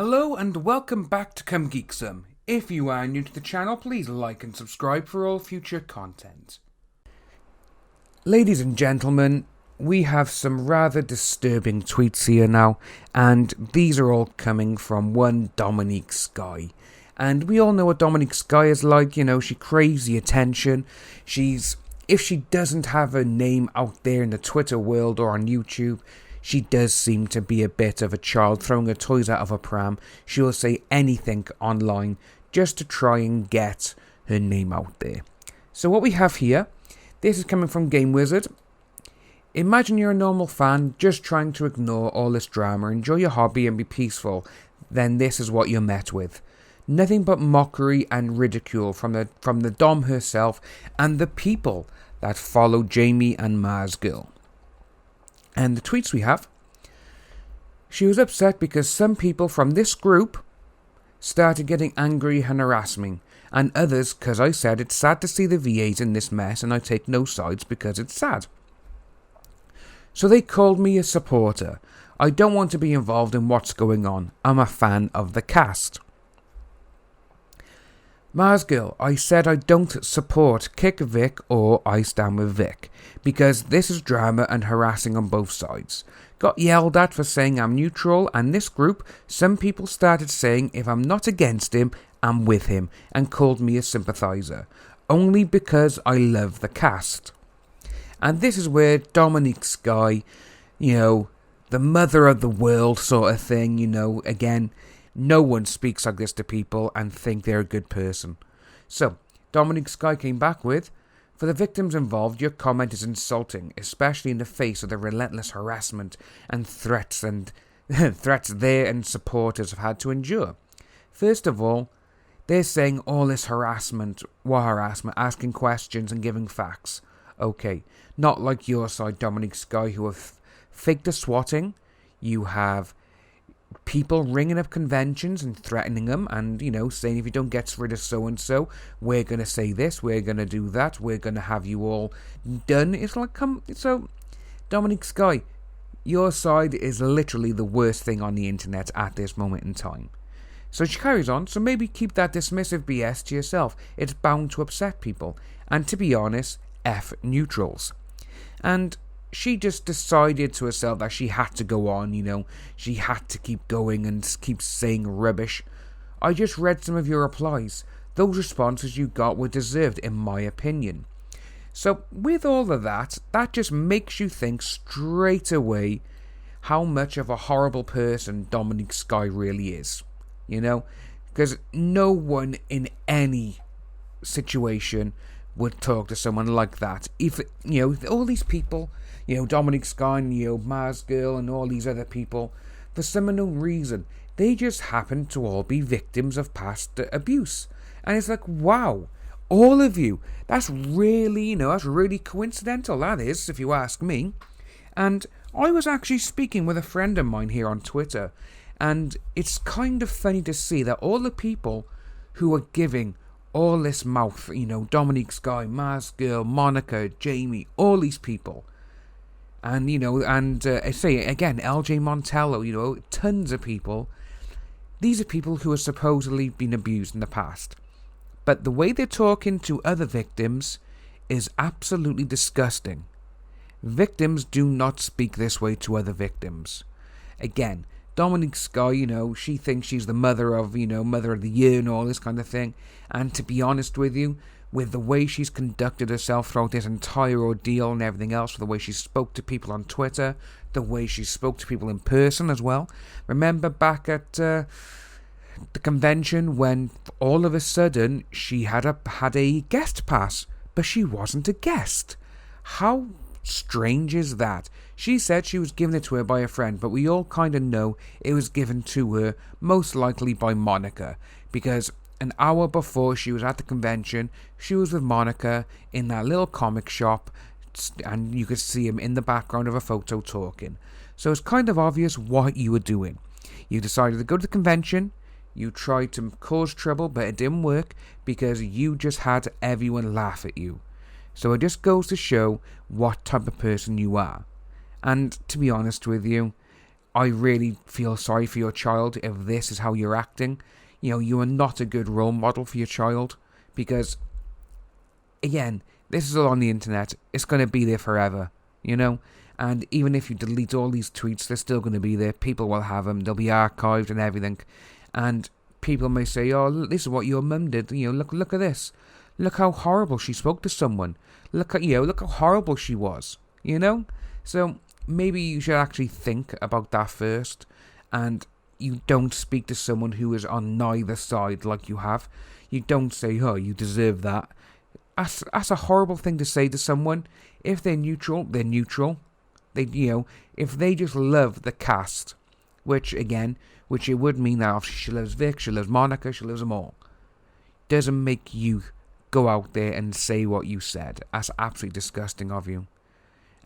Hello and welcome back to Come Geek Some. If you are new to the channel, please like and subscribe for all future content. Ladies and gentlemen, we have some rather disturbing tweets here now, and these are all coming from one Dominique Sky. And we all know what Dominique Sky is like, she craves the attention. If she doesn't have a name out there in the Twitter world or on YouTube, she does seem to be a bit of a child throwing her toys out of a pram. She will say anything online just to try and get her name out there. So what we have here, this is coming from Game Wizard. Imagine you're a normal fan just trying to ignore all this drama, enjoy your hobby and be peaceful. Then this is what you're met with. Nothing but mockery and ridicule from the Dom herself and the people that follow Jamie and Mars Girl. And the tweets we have. She was upset because some people from this group started getting angry and harassing me, and others because I said it's sad to see the VAs in this mess and I take no sides because it's sad. So they called me a supporter. I don't want to be involved in what's going on. I'm a fan of the cast. Mars Girl, I said I don't support Kick Vic or I stand with Vic, because this is drama and harassing on both sides. Got yelled at for saying I'm neutral, and this group, some people started saying if I'm not against him, I'm with him, and called me a sympathiser, only because I love the cast. And this is where Dominique Sky, the mother of the world sort of thing, again, no one speaks like this to people and think they're a good person. So, Dominique Sky came back with, for the victims involved, your comment is insulting, especially in the face of the relentless harassment and threats they and supporters have had to endure. First of all, they're saying all this harassment, asking questions and giving facts. Okay, not like your side, Dominique Sky, who have faked the swatting. You have people ringing up conventions and threatening them and, saying if you don't get rid of so-and-so, we're going to say this, we're going to do that, we're going to have you all done. It's like, so, Dominique Sky, your side is literally the worst thing on the internet at this moment in time. So she carries on, so maybe keep that dismissive BS to yourself. It's bound to upset people. And to be honest, F neutrals. And she just decided to herself that she had to go on, she had to keep going and keep saying rubbish. I just read some of your replies. Those responses you got were deserved, in my opinion. So, with all of that just makes you think straight away how much of a horrible person Dominique Sky really is. Because no one in any situation would talk to someone like that. If, all these people, Dominique Sky and, Mars Girl and all these other people, for some unknown reason, they just happen to all be victims of past abuse. And it's like, wow, all of you, that's really coincidental, that is, if you ask me. And I was actually speaking with a friend of mine here on Twitter, and it's kind of funny to see that all the people who are giving all this mouth, Dominique Sky, Mars Girl, Monica, Jamie, all these people. And, I say again, LJ Montello, tons of people. These are people who have supposedly been abused in the past. But the way they're talking to other victims is absolutely disgusting. Victims do not speak this way to other victims. Again, Dominique Sky, she thinks she's the mother of the year and all this kind of thing. And to be honest with you, with the way she's conducted herself throughout this entire ordeal and everything else, the way she spoke to people on Twitter, the way she spoke to people in person as well. Remember back at the convention when all of a sudden she had a guest pass, but she wasn't a guest. How strange is that? She said she was given it to her by a friend, but we all kind of know it was given to her most likely by Monica, because an hour before she was at the convention, she was with Monica in that little comic shop, and you could see him in the background of a photo talking. So it's kind of obvious what you were doing. You decided to go to the convention, you tried to cause trouble, but it didn't work because you just had everyone laugh at you. So it just goes to show what type of person you are. And to be honest with you, I really feel sorry for your child if this is how you're acting. You are not a good role model for your child, because, again, this is all on the internet. It's going to be there forever, and even if you delete all these tweets, they're still going to be there. People will have them. They'll be archived and everything, and people may say, oh, this is what your mum did. Look at this. Look how horrible she spoke to someone. Look how horrible she was. So maybe you should actually think about that first, and you don't speak to someone who is on neither side like you have. You don't say, oh, you deserve that. That's a horrible thing to say to someone. If they're neutral, they're neutral. If they just love the cast, which it would mean that obviously she loves Vic, she loves Monica, she loves them all, doesn't make you go out there and say what you said. That's absolutely disgusting of you.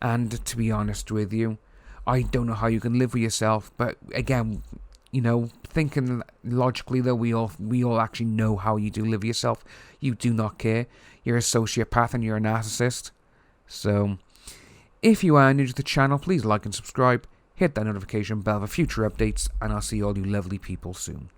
And to be honest with you, I don't know how you can live with yourself, but again, thinking logically though, we all actually know how you do live with yourself. You do not care. You're a sociopath and you're a narcissist. So, if you are new to the channel, please like and subscribe, hit that notification bell for future updates, and I'll see all you lovely people soon.